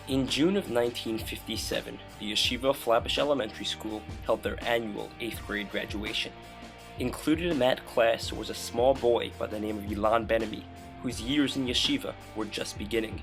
In June of 1957, the Yeshivah Flatbush Elementary School held their annual 8th grade graduation. Included in that class was a small boy by the name of Lonny Benamy, whose years in Yeshivah were just beginning.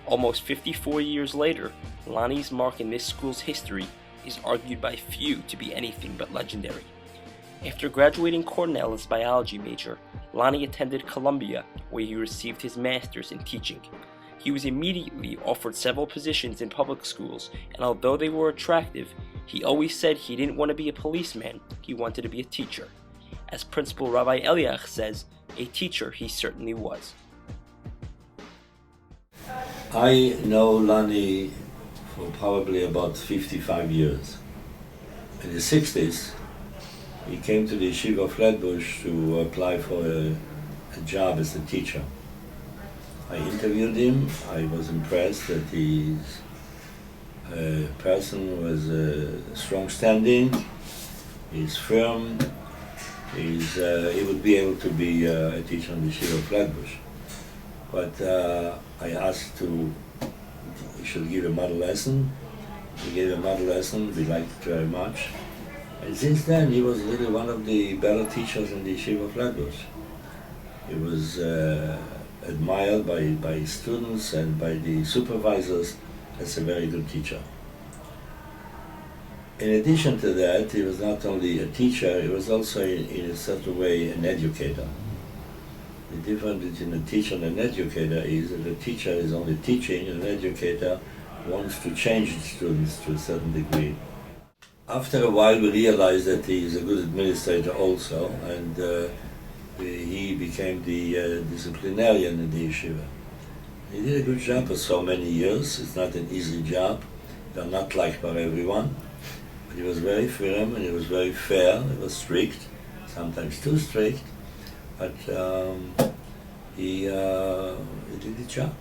Almost 54 years later, Lonny's mark in this school's history is argued by few to be anything but legendary. After graduating Cornell as biology major, Lonny attended Columbia, where he received his master's in teaching. He was immediately offered several positions in public schools, and although they were attractive, he always said he didn't want to be a policeman, he wanted to be a teacher. As Principal Rabbi Eliach says, a teacher he certainly was. I know Lonny for probably about 55 years. In the 60s, he came to the Yeshiva Flatbush to apply for a job as a teacher. I interviewed him. I was impressed that he's a person with a strong standing, he's firm, he would be able to be a teacher in the Yeshiva Flatbush. But I asked he should give a model lesson. He gave a model lesson, we liked it very much. And since then, he was really one of the better teachers in the Yeshiva Flatbush. He was admired by students and by the supervisors as a very good teacher. In addition to that, he was not only a teacher, he was also in a certain way an educator. The difference between a teacher and an educator is that a teacher is only teaching, and an educator wants to change the students to a certain degree. After a while, we realized that he is a good administrator also, and he became the disciplinarian in the yeshiva. He did a good job for so many years. It's not an easy job. They're not liked by everyone. But he was very firm and he was very fair. He was strict, sometimes too strict, but he did the job.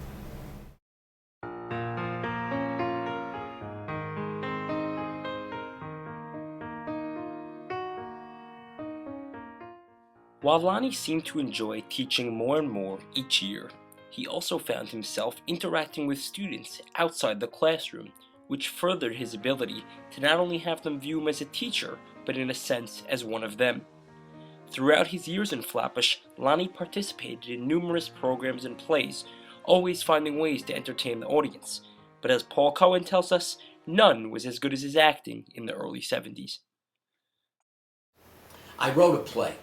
While Lonny seemed to enjoy teaching more and more each year, he also found himself interacting with students outside the classroom, which furthered his ability to not only have them view him as a teacher, but in a sense as one of them. Throughout his years in Flatbush, Lonny participated in numerous programs and plays, always finding ways to entertain the audience. But as Paul Cohen tells us, none was as good as his acting in the early 70s. I wrote a play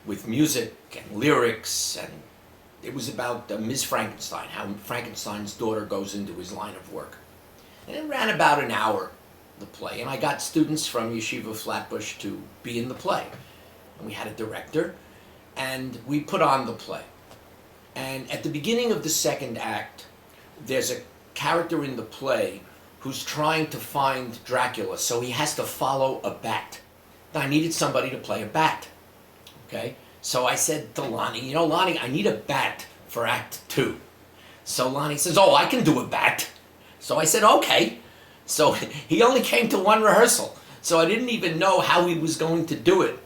with music and lyrics, and it was about Ms. Frankenstein, how Frankenstein's daughter goes into his line of work. And it ran about an hour, the play, and I got students from Yeshiva Flatbush to be in the play. And we had a director, and we put on the play. And at the beginning of the second act, there's a character in the play who's trying to find Dracula, so he has to follow a bat. Now, I needed somebody to play a bat. Okay, so I said to Lonny, Lonny, I need a bat for Act 2. So Lonny says, oh, I can do a bat. So I said, okay. So he only came to one rehearsal, so I didn't even know how he was going to do it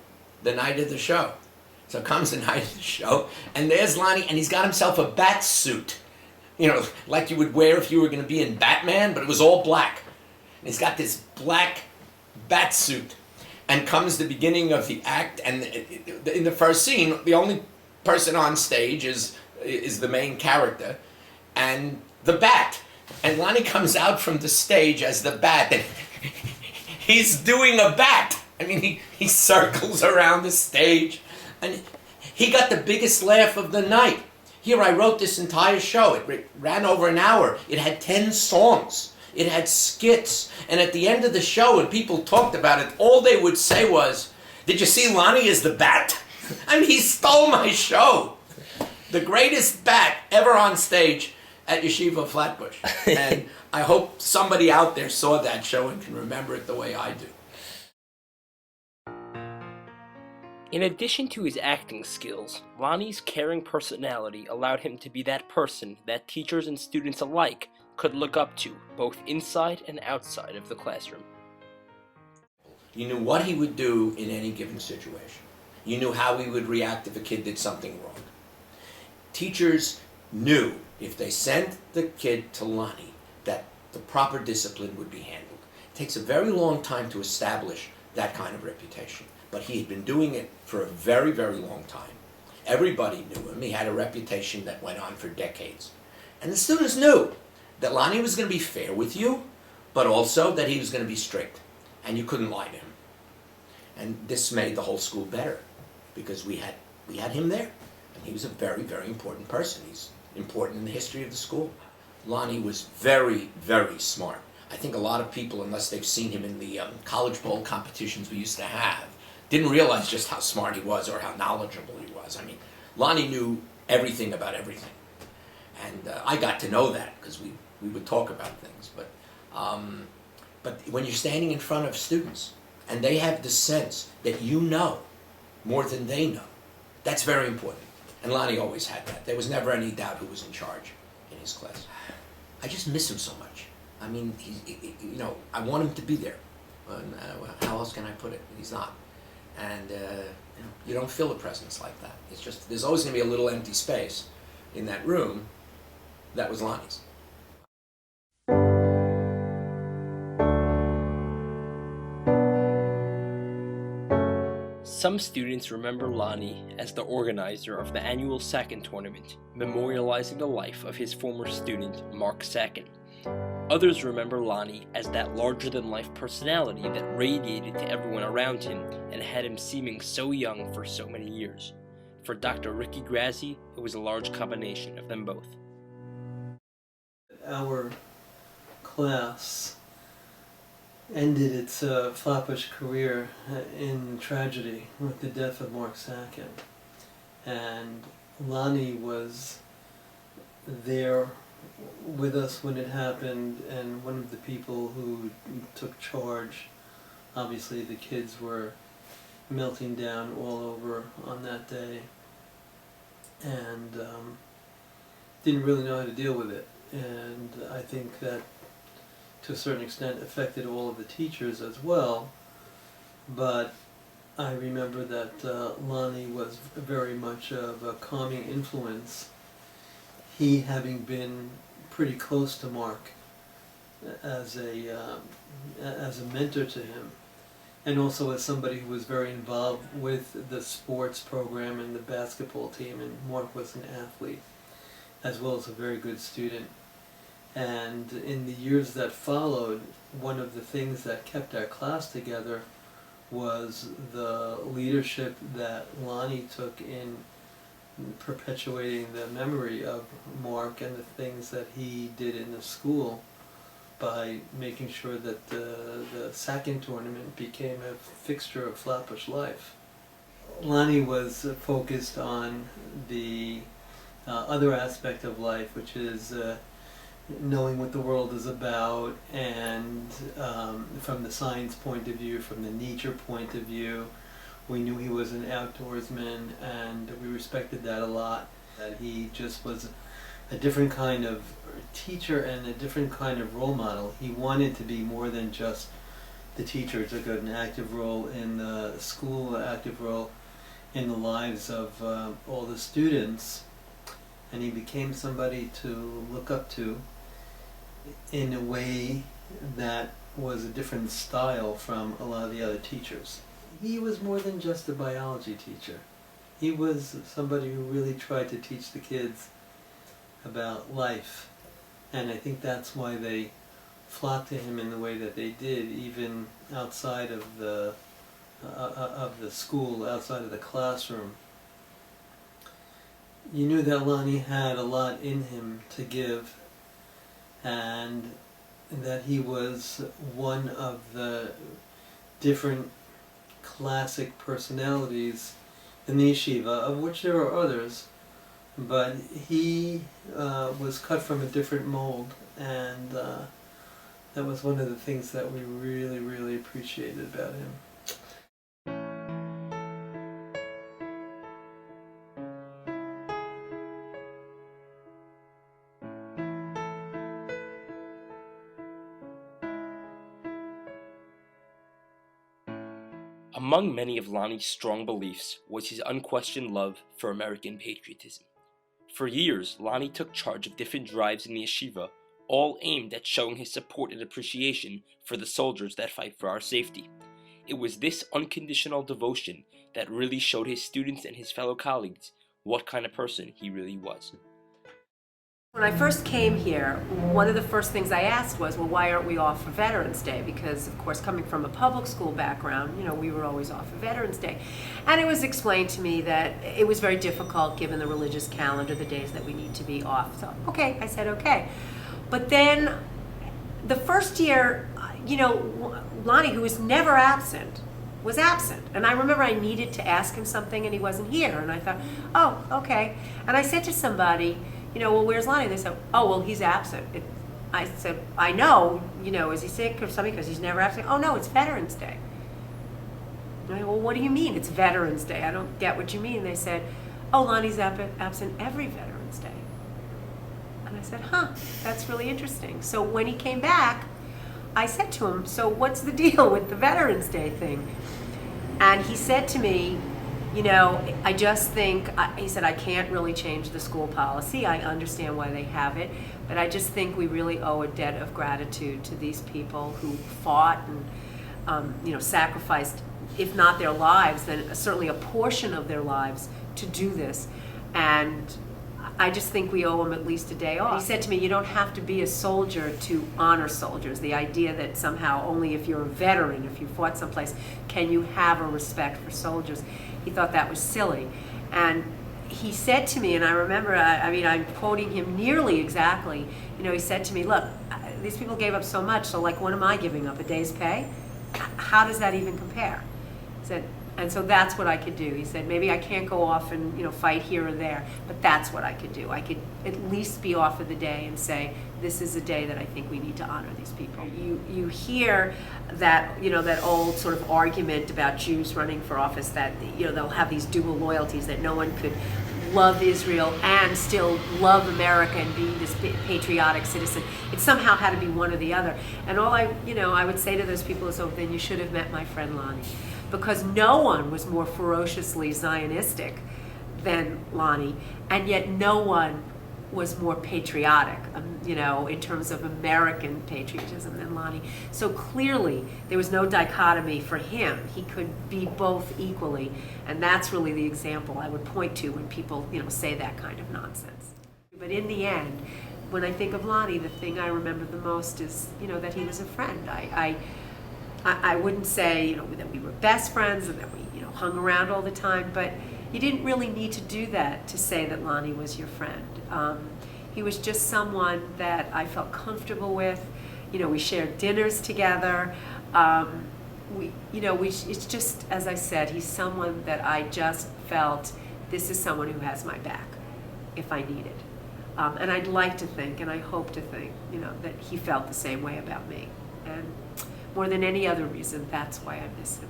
the night of the show. So comes the night of the show, and there's Lonny, and he's got himself a bat suit, like you would wear if you were going to be in Batman, but it was all black. And he's got this black bat suit. And comes the beginning of the act, and in the first scene, the only person on stage is the main character, and the bat. And Lonny comes out from the stage as the bat, and he's doing a bat. I mean, he circles around the stage, and he got the biggest laugh of the night. Here, I wrote this entire show. It ran over an hour. It had 10 songs. It had skits, and at the end of the show, when people talked about it, all they would say was, did you see Lonny as the bat? I mean, he stole my show. The greatest bat ever on stage at Yeshiva Flatbush. And I hope somebody out there saw that show and can remember it the way I do. In addition to his acting skills, Lonny's caring personality allowed him to be that person that teachers and students alike could look up to, both inside and outside of the classroom. You knew what he would do in any given situation. You knew how he would react if a kid did something wrong. Teachers knew if they sent the kid to Lonny that the proper discipline would be handled. It takes a very long time to establish that kind of reputation, but he had been doing it for a very, very long time. Everybody knew him. He had a reputation that went on for decades. And the students knew that Lonny was going to be fair with you, but also that he was going to be strict, and you couldn't lie to him. And this made the whole school better, because we had him there, and he was a very, very important person. He's important in the history of the school. Lonny was very, very smart. I think a lot of people, unless they've seen him in the college bowl competitions we used to have, didn't realize just how smart he was or how knowledgeable he was. I mean, Lonny knew everything about everything. And I got to know that because we would talk about things. But when you're standing in front of students and they have the sense that you know more than they know, that's very important. And Lonny always had that. There was never any doubt who was in charge in his class. I just miss him so much. I mean, I want him to be there. How else can I put it? He's not. And you don't feel a presence like that. It's just, there's always going to be a little empty space in that room. That was Lonny's. Some students remember Lonny as the organizer of the annual Sakin tournament, memorializing the life of his former student, Mark Sakin. Others remember Lonny as that larger-than-life personality that radiated to everyone around him and had him seeming so young for so many years. For Dr. Ricky Grazzi, it was a large combination of them both. Our class ended its Flatbush career in tragedy with the death of Mark Sakin. And Lonny was there with us when it happened, and one of the people who took charge. Obviously the kids were melting down all over on that day, and didn't really know how to deal with it. And I think that to a certain extent affected all of the teachers as well. But I remember that Lonny was very much of a calming influence, he having been pretty close to Mark as a mentor to him, and also as somebody who was very involved with the sports program and the basketball team, and Mark was an athlete as well as a very good student. And in the years that followed, one of the things that kept our class together was the leadership that Lonny took in perpetuating the memory of Mark and the things that he did in the school by making sure that the Sakin tournament became a fixture of Flatbush life. Lonny was focused on the other aspect of life, which is knowing what the world is about, and from the science point of view, from the nature point of view. We knew he was an outdoorsman, and we respected that a lot. That he just was a different kind of teacher and a different kind of role model. He wanted to be more than just the teacher. He took an active role in the school, an active role in the lives of all the students, and he became somebody to look up to in a way that was a different style from a lot of the other teachers. He was more than just a biology teacher. He was somebody who really tried to teach the kids about life, and I think that's why they flocked to him in the way that they did, even outside of the school, outside of the classroom. You knew that Lonny had a lot in him to give, and that he was one of the different classic personalities in the yeshiva, of which there are others, but he was cut from a different mold, and that was one of the things that we really, really appreciated about him. Among many of Lonny's strong beliefs was his unquestioned love for American patriotism. For years, Lonny took charge of different drives in the yeshiva, all aimed at showing his support and appreciation for the soldiers that fight for our safety. It was this unconditional devotion that really showed his students and his fellow colleagues what kind of person he really was. When I first came here, one of the first things I asked was, well, why aren't we off for Veterans Day? Because, of course, coming from a public school background, we were always off for Veterans Day. And it was explained to me that it was very difficult given the religious calendar, the days that we need to be off. So, okay, I said okay. But then the first year, Lonny, who was never absent, was absent. And I remember I needed to ask him something and he wasn't here. And I thought, oh, okay. And I said to somebody, well, where's Lonny? They said, oh, well, he's absent. I said, I know, is he sick or something? Because he's never absent. Oh, no, it's Veterans Day. And I said, well, what do you mean it's Veterans Day? I don't get what you mean. They said, oh, Lonny's absent every Veterans Day. And I said, that's really interesting. So when he came back, I said to him, so what's the deal with the Veterans Day thing? And he said to me, I just think, he said, I can't really change the school policy. I understand why they have it, but I just think we really owe a debt of gratitude to these people who fought and, sacrificed, if not their lives, then certainly a portion of their lives to do this. And I just think we owe them at least a day off. He said to me, you don't have to be a soldier to honor soldiers. The idea that somehow only if you're a veteran, if you fought someplace, can you have a respect for soldiers. He thought that was silly. And he said to me, and I remember, I'm quoting him nearly exactly, he said to me, look, these people gave up so much, so like what am I giving up, a day's pay? How does that even compare? He said, and so that's what I could do. He said, maybe I can't go off and fight here or there, but that's what I could do. I could at least be off of the day and say, this is a day that I think we need to honor these people. You hear that, that old sort of argument about Jews running for office that, they'll have these dual loyalties, that no one could love Israel and still love America and be this patriotic citizen. It somehow had to be one or the other. And all I would say to those people is, oh, then you should have met my friend Lonny. Because no one was more ferociously Zionistic than Lonny, and yet no one was more patriotic, in terms of American patriotism than Lonny. So clearly, there was no dichotomy for him. He could be both equally, and that's really the example I would point to when people, say that kind of nonsense. But in the end, when I think of Lonny, the thing I remember the most is, that he was a friend. I wouldn't say, that we were best friends and that we, hung around all the time, but you didn't really need to do that to say that Lonny was your friend. He was just someone that I felt comfortable with. We shared dinners together. It's just, as I said, he's someone that I just felt, this is someone who has my back if I need it. And I'd like to think, and I hope to think, that he felt the same way about me. And more than any other reason, that's why I miss him.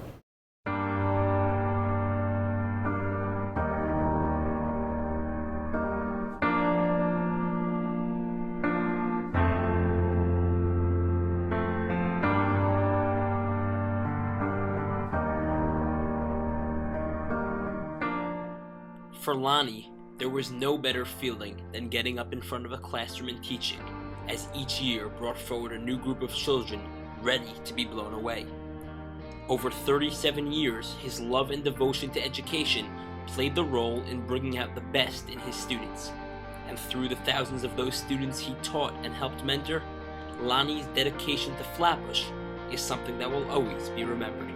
For Lonny, there was no better feeling than getting up in front of a classroom and teaching, as each year brought forward a new group of children ready to be blown away. Over 37 years, his love and devotion to education played the role in bringing out the best in his students. And through the thousands of those students he taught and helped mentor, Lonny's dedication to Flatbush is something that will always be remembered.